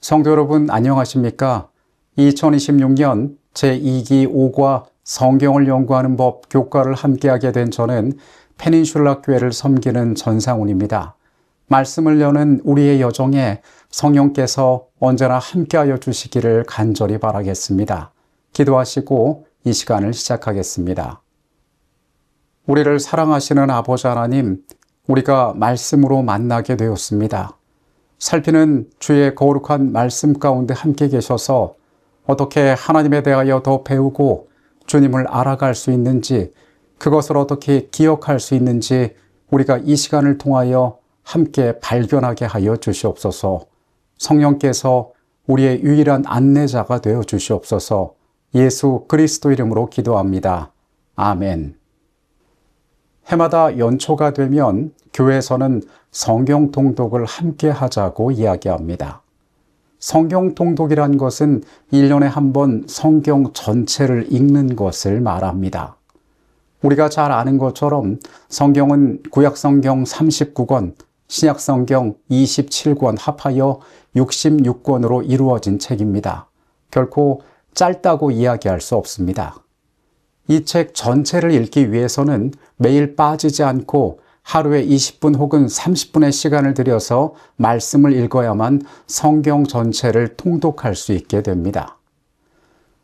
성도 여러분 안녕하십니까? 2026년 제2기 5과 성경을 연구하는 법 교과를 함께하게 된 저는 페닌슐라 교회를 섬기는 전상훈입니다. 말씀을 여는 우리의 여정에 성령께서 언제나 함께하여 주시기를 간절히 바라겠습니다. 기도하시고 이 시간을 시작하겠습니다. 우리를 사랑하시는 아버지 하나님, 우리가 말씀으로 만나게 되었습니다. 살피는 주의 거룩한 말씀 가운데 함께 계셔서 어떻게 하나님에 대하여 더 배우고 주님을 알아갈 수 있는지, 그것을 어떻게 기억할 수 있는지 우리가 이 시간을 통하여 함께 발견하게 하여 주시옵소서. 성령께서 우리의 유일한 안내자가 되어 주시옵소서. 예수 그리스도 이름으로 기도합니다. 아멘. 해마다 연초가 되면 교회에서는 성경 통독을 함께 하자고 이야기합니다. 성경 통독이란 것은 1년에 한 번 성경 전체를 읽는 것을 말합니다. 우리가 잘 아는 것처럼 성경은 구약성경 39권, 신약성경 27권 합하여 66권으로 이루어진 책입니다. 결코 짧다고 이야기할 수 없습니다. 이 책 전체를 읽기 위해서는 매일 빠지지 않고 하루에 20분 혹은 30분의 시간을 들여서 말씀을 읽어야만 성경 전체를 통독할 수 있게 됩니다.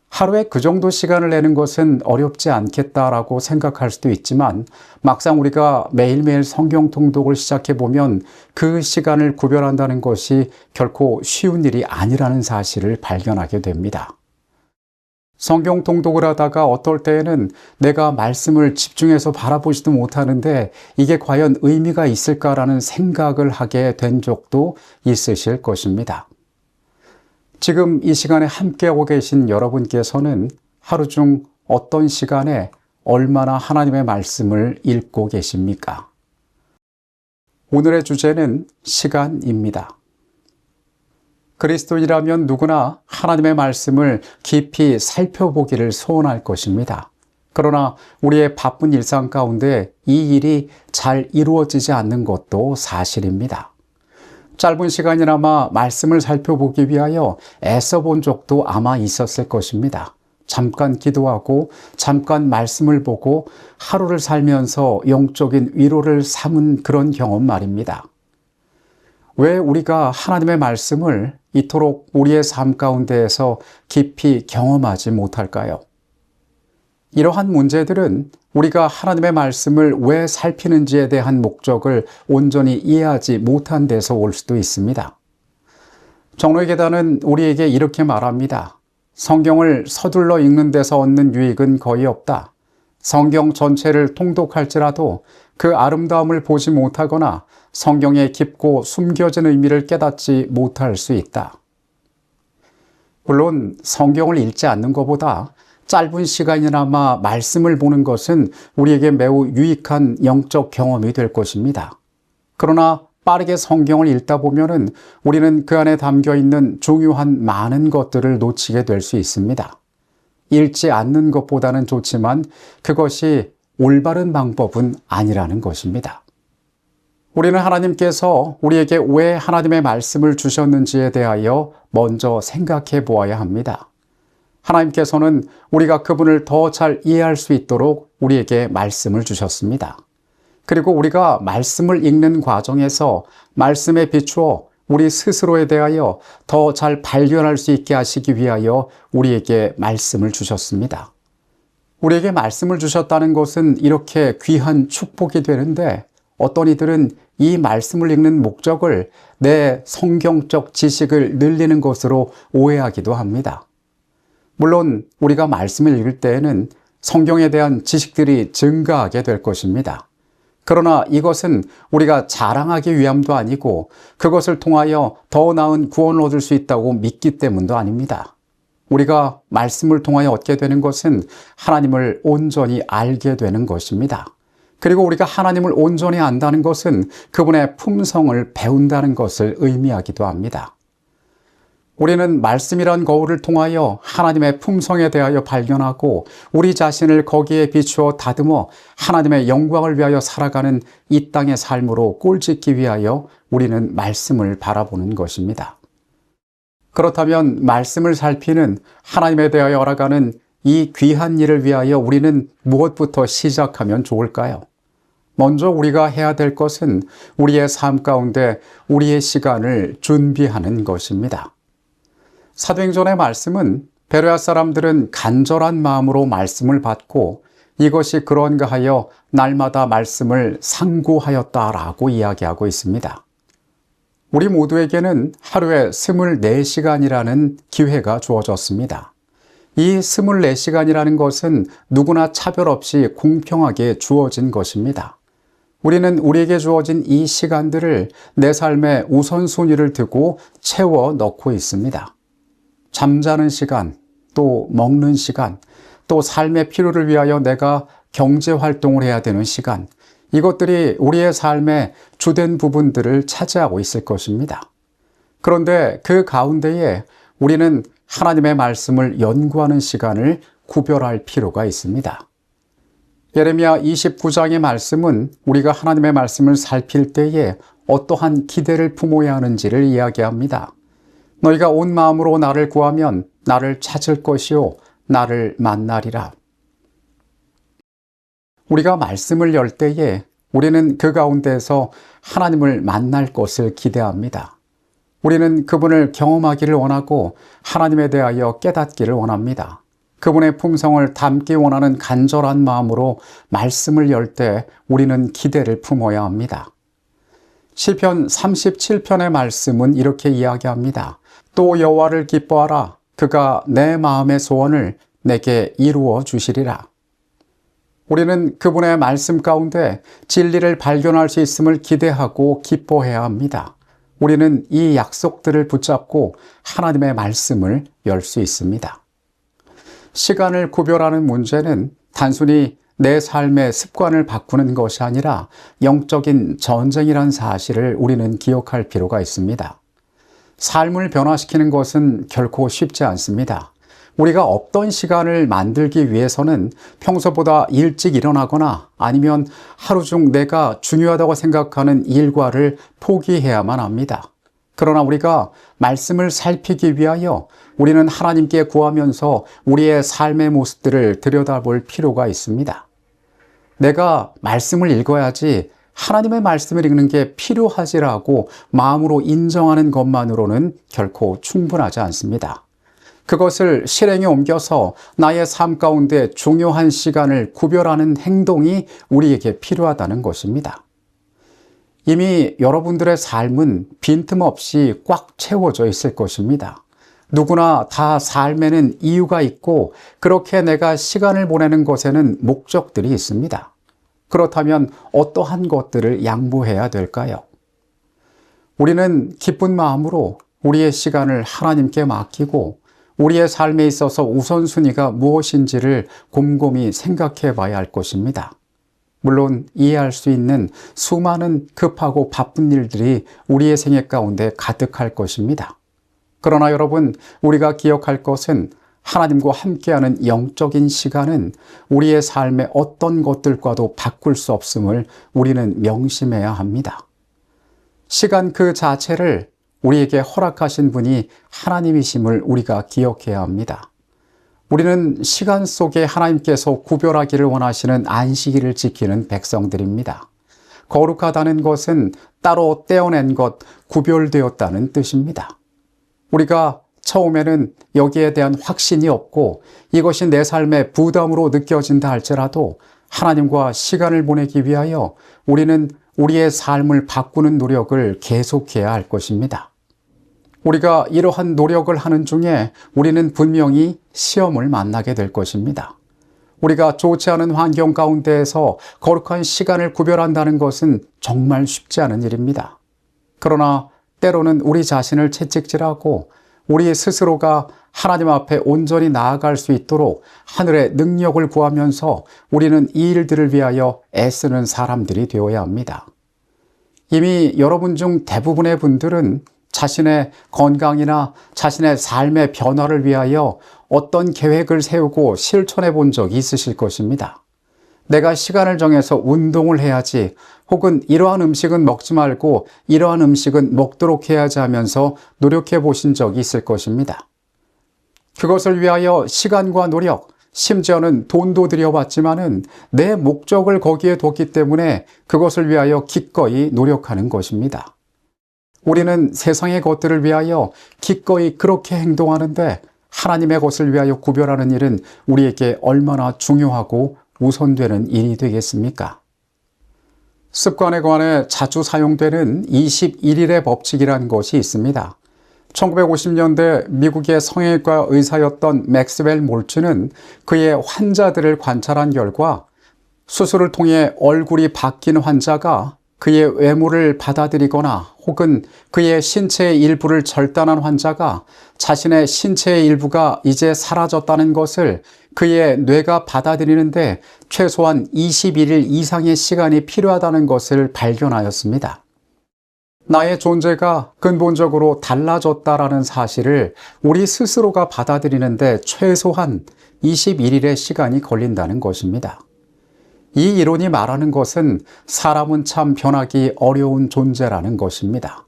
하루에 그 정도 시간을 내는 것은 어렵지 않겠다라고 생각할 수도 있지만 막상 우리가 매일매일 성경 통독을 시작해보면 그 시간을 구별한다는 것이 결코 쉬운 일이 아니라는 사실을 발견하게 됩니다. 성경 통독을 하다가 어떨 때에는 내가 말씀을 집중해서 바라보지도 못하는데 이게 과연 의미가 있을까라는 생각을 하게 된 적도 있으실 것입니다. 지금 이 시간에 함께하고 계신 여러분께서는 하루 중 어떤 시간에 얼마나 하나님의 말씀을 읽고 계십니까? 오늘의 주제는 시간입니다. 그리스도인이라면 누구나 하나님의 말씀을 깊이 살펴보기를 소원할 것입니다. 그러나 우리의 바쁜 일상 가운데 이 일이 잘 이루어지지 않는 것도 사실입니다. 짧은 시간이나마 말씀을 살펴보기 위하여 애써 본 적도 아마 있었을 것입니다. 잠깐 기도하고 잠깐 말씀을 보고 하루를 살면서 영적인 위로를 삼은 그런 경험 말입니다. 왜 우리가 하나님의 말씀을 이토록 우리의 삶 가운데에서 깊이 경험하지 못할까요? 이러한 문제들은 우리가 하나님의 말씀을 왜 살피는지에 대한 목적을 온전히 이해하지 못한 데서 올 수도 있습니다. 정로의 계단은 우리에게 이렇게 말합니다. 성경을 서둘러 읽는 데서 얻는 유익은 거의 없다. 성경 전체를 통독할지라도 그 아름다움을 보지 못하거나 성경의 깊고 숨겨진 의미를 깨닫지 못할 수 있다. 물론 성경을 읽지 않는 것보다 짧은 시간이나마 말씀을 보는 것은 우리에게 매우 유익한 영적 경험이 될 것입니다. 그러나 빠르게 성경을 읽다 보면은 우리는 그 안에 담겨 있는 중요한 많은 것들을 놓치게 될 수 있습니다. 읽지 않는 것보다는 좋지만 그것이 올바른 방법은 아니라는 것입니다. 우리는 하나님께서 우리에게 왜 하나님의 말씀을 주셨는지에 대하여 먼저 생각해 보아야 합니다. 하나님께서는 우리가 그분을 더 잘 이해할 수 있도록 우리에게 말씀을 주셨습니다. 그리고 우리가 말씀을 읽는 과정에서 말씀에 비추어 우리 스스로에 대하여 더 잘 발견할 수 있게 하시기 위하여 우리에게 말씀을 주셨습니다. 우리에게 말씀을 주셨다는 것은 이렇게 귀한 축복이 되는데 어떤 이들은 이 말씀을 읽는 목적을 내 성경적 지식을 늘리는 것으로 오해하기도 합니다. 물론 우리가 말씀을 읽을 때에는 성경에 대한 지식들이 증가하게 될 것입니다. 그러나 이것은 우리가 자랑하기 위함도 아니고 그것을 통하여 더 나은 구원을 얻을 수 있다고 믿기 때문도 아닙니다. 우리가 말씀을 통하여 얻게 되는 것은 하나님을 온전히 알게 되는 것입니다. 그리고 우리가 하나님을 온전히 안다는 것은 그분의 품성을 배운다는 것을 의미하기도 합니다. 우리는 말씀이란 거울을 통하여 하나님의 품성에 대하여 발견하고 우리 자신을 거기에 비추어 다듬어 하나님의 영광을 위하여 살아가는 이 땅의 삶으로 꼴짓기 위하여 우리는 말씀을 바라보는 것입니다. 그렇다면 말씀을 살피는 하나님에 대하여 알아가는 이 귀한 일을 위하여 우리는 무엇부터 시작하면 좋을까요? 먼저 우리가 해야 될 것은 우리의 삶 가운데 우리의 시간을 준비하는 것입니다. 사도행전의 말씀은 베레아 사람들은 간절한 마음으로 말씀을 받고 이것이 그런가 하여 날마다 말씀을 상고하였다라고 이야기하고 있습니다. 우리 모두에게는 하루에 24시간이라는 기회가 주어졌습니다. 이 24시간이라는 것은 누구나 차별 없이 공평하게 주어진 것입니다. 우리는 우리에게 주어진 이 시간들을 내 삶의 우선순위를 두고 채워 넣고 있습니다. 잠자는 시간, 또 먹는 시간, 또 삶의 필요를 위하여 내가 경제 활동을 해야 되는 시간, 이것들이 우리의 삶의 주된 부분들을 차지하고 있을 것입니다. 그런데 그 가운데에 우리는 하나님의 말씀을 연구하는 시간을 구별할 필요가 있습니다. 예레미야 29장의 말씀은 우리가 하나님의 말씀을 살필 때에 어떠한 기대를 품어야 하는지를 이야기합니다. 너희가 온 마음으로 나를 구하면 나를 찾을 것이요 나를 만나리라. 우리가 말씀을 열 때에 우리는 그 가운데에서 하나님을 만날 것을 기대합니다. 우리는 그분을 경험하기를 원하고 하나님에 대하여 깨닫기를 원합니다. 그분의 품성을 담기 원하는 간절한 마음으로 말씀을 열 때 우리는 기대를 품어야 합니다. 시편 37편의 말씀은 이렇게 이야기합니다. 또 여호와를 기뻐하라. 그가 내 마음의 소원을 내게 이루어 주시리라. 우리는 그분의 말씀 가운데 진리를 발견할 수 있음을 기대하고 기뻐해야 합니다. 우리는 이 약속들을 붙잡고 하나님의 말씀을 열 수 있습니다. 시간을 구별하는 문제는 단순히 내 삶의 습관을 바꾸는 것이 아니라 영적인 전쟁이란 사실을 우리는 기억할 필요가 있습니다. 삶을 변화시키는 것은 결코 쉽지 않습니다. 우리가 없던 시간을 만들기 위해서는 평소보다 일찍 일어나거나 아니면 하루 중 내가 중요하다고 생각하는 일과를 포기해야만 합니다. 그러나 우리가 말씀을 살피기 위하여 우리는 하나님께 구하면서 우리의 삶의 모습들을 들여다볼 필요가 있습니다. 내가 말씀을 읽어야지 하나님의 말씀을 읽는 게 필요하지라고 마음으로 인정하는 것만으로는 결코 충분하지 않습니다. 그것을 실행에 옮겨서 나의 삶 가운데 중요한 시간을 구별하는 행동이 우리에게 필요하다는 것입니다. 이미 여러분들의 삶은 빈틈없이 꽉 채워져 있을 것입니다. 누구나 다 삶에는 이유가 있고 그렇게 내가 시간을 보내는 것에는 목적들이 있습니다. 그렇다면 어떠한 것들을 양보해야 될까요? 우리는 기쁜 마음으로 우리의 시간을 하나님께 맡기고 우리의 삶에 있어서 우선순위가 무엇인지를 곰곰이 생각해 봐야 할 것입니다. 물론 이해할 수 있는 수많은 급하고 바쁜 일들이 우리의 생애 가운데 가득할 것입니다. 그러나 여러분, 우리가 기억할 것은 하나님과 함께하는 영적인 시간은 우리의 삶의 어떤 것들과도 바꿀 수 없음을 우리는 명심해야 합니다. 시간 그 자체를 우리에게 허락하신 분이 하나님이심을 우리가 기억해야 합니다. 우리는 시간 속에 하나님께서 구별하기를 원하시는 안식일을 지키는 백성들입니다. 거룩하다는 것은 따로 떼어낸 것, 구별되었다는 뜻입니다. 우리가 처음에는 여기에 대한 확신이 없고 이것이 내 삶의 부담으로 느껴진다 할지라도 하나님과 시간을 보내기 위하여 우리는 우리의 삶을 바꾸는 노력을 계속해야 할 것입니다. 우리가 이러한 노력을 하는 중에 우리는 분명히 시험을 만나게 될 것입니다. 우리가 좋지 않은 환경 가운데에서 거룩한 시간을 구별한다는 것은 정말 쉽지 않은 일입니다. 그러나 때로는 우리 자신을 채찍질하고 우리 스스로가 하나님 앞에 온전히 나아갈 수 있도록 하늘의 능력을 구하면서 우리는 이 일들을 위하여 애쓰는 사람들이 되어야 합니다. 이미 여러분 중 대부분의 분들은 자신의 건강이나 자신의 삶의 변화를 위하여 어떤 계획을 세우고 실천해 본 적이 있으실 것입니다. 내가 시간을 정해서 운동을 해야지, 혹은 이러한 음식은 먹지 말고 이러한 음식은 먹도록 해야지 하면서 노력해 보신 적이 있을 것입니다. 그것을 위하여 시간과 노력, 심지어는 돈도 들여봤지만은 내 목적을 거기에 뒀기 때문에 그것을 위하여 기꺼이 노력하는 것입니다. 우리는 세상의 것들을 위하여 기꺼이 그렇게 행동하는데 하나님의 것을 위하여 구별하는 일은 우리에게 얼마나 중요하고 우선되는 일이 되겠습니까? 습관에 관해 자주 사용되는 21일의 법칙이라는 것이 있습니다. 1950년대 미국의 성형외과 의사였던 맥스웰 몰츠는 그의 환자들을 관찰한 결과 수술을 통해 얼굴이 바뀐 환자가 그의 외모를 받아들이거나 혹은 그의 신체의 일부를 절단한 환자가 자신의 신체의 일부가 이제 사라졌다는 것을 그의 뇌가 받아들이는데 최소한 21일 이상의 시간이 필요하다는 것을 발견하였습니다. 나의 존재가 근본적으로 달라졌다라는 사실을 우리 스스로가 받아들이는데 최소한 21일의 시간이 걸린다는 것입니다. 이 이론이 말하는 것은 사람은 참 변하기 어려운 존재라는 것입니다.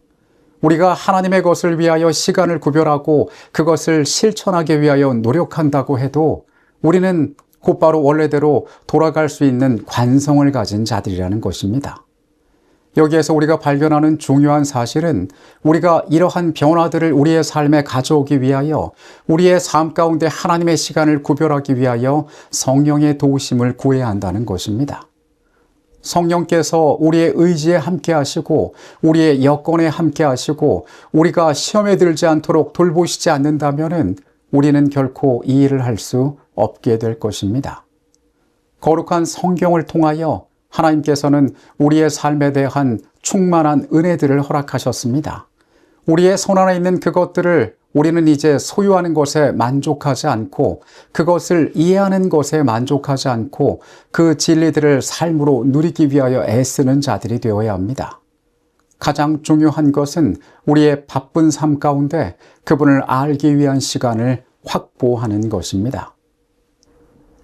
우리가 하나님의 것을 위하여 시간을 구별하고 그것을 실천하기 위하여 노력한다고 해도 우리는 곧바로 원래대로 돌아갈 수 있는 관성을 가진 자들이라는 것입니다. 여기에서 우리가 발견하는 중요한 사실은 우리가 이러한 변화들을 우리의 삶에 가져오기 위하여 우리의 삶 가운데 하나님의 시간을 구별하기 위하여 성령의 도우심을 구해야 한다는 것입니다. 성령께서 우리의 의지에 함께 하시고 우리의 여건에 함께 하시고 우리가 시험에 들지 않도록 돌보시지 않는다면 우리는 결코 이 일을 할 수 없게 될 것입니다. 거룩한 성경을 통하여 하나님께서는 우리의 삶에 대한 충만한 은혜들을 허락하셨습니다. 우리의 손 안에 있는 그것들을 우리는 이제 소유하는 것에 만족하지 않고 그것을 이해하는 것에 만족하지 않고 그 진리들을 삶으로 누리기 위하여 애쓰는 자들이 되어야 합니다. 가장 중요한 것은 우리의 바쁜 삶 가운데 그분을 알기 위한 시간을 확보하는 것입니다.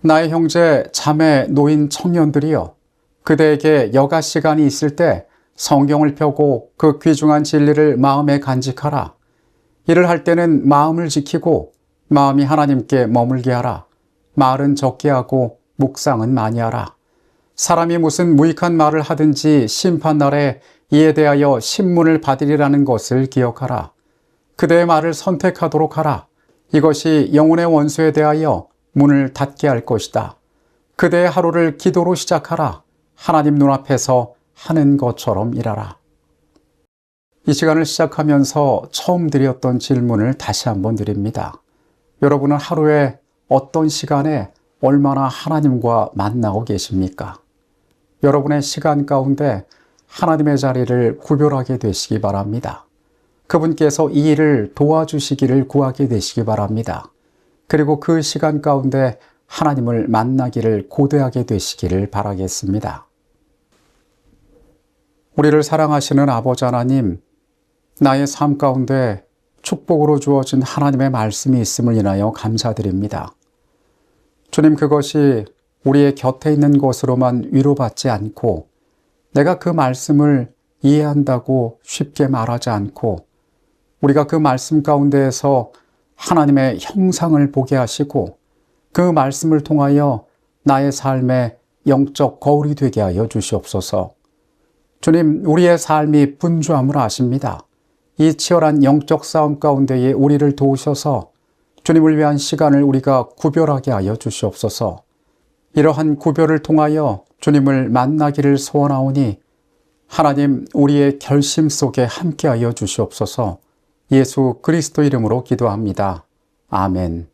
나의 형제, 자매, 노인, 청년들이여, 그대에게 여가 시간이 있을 때 성경을 펴고 그 귀중한 진리를 마음에 간직하라. 일을 할 때는 마음을 지키고 마음이 하나님께 머물게 하라. 말은 적게 하고 묵상은 많이 하라. 사람이 무슨 무익한 말을 하든지 심판날에 이에 대하여 신문을 받으리라는 것을 기억하라. 그대의 말을 선택하도록 하라. 이것이 영혼의 원수에 대하여 문을 닫게 할 것이다. 그대의 하루를 기도로 시작하라. 하나님 눈앞에서 하는 것처럼 일하라. 이 시간을 시작하면서 처음 드렸던 질문을 다시 한번 드립니다. 여러분은 하루에 어떤 시간에 얼마나 하나님과 만나고 계십니까? 여러분의 시간 가운데 하나님의 자리를 구별하게 되시기 바랍니다. 그분께서 이 일을 도와주시기를 구하게 되시기 바랍니다. 그리고 그 시간 가운데 하나님을 만나기를 고대하게 되시기를 바라겠습니다. 우리를 사랑하시는 아버지 하나님, 나의 삶 가운데 축복으로 주어진 하나님의 말씀이 있음을 인하여 감사드립니다. 주님, 그것이 우리의 곁에 있는 것으로만 위로받지 않고 내가 그 말씀을 이해한다고 쉽게 말하지 않고 우리가 그 말씀 가운데에서 하나님의 형상을 보게 하시고 그 말씀을 통하여 나의 삶에 영적 거울이 되게 하여 주시옵소서. 주님, 우리의 삶이 분주함을 아십니다. 이 치열한 영적 싸움 가운데에 우리를 도우셔서 주님을 위한 시간을 우리가 구별하게 하여 주시옵소서. 이러한 구별을 통하여 주님을 만나기를 소원하오니 하나님, 우리의 결심 속에 함께하여 주시옵소서. 예수 그리스도 이름으로 기도합니다. 아멘.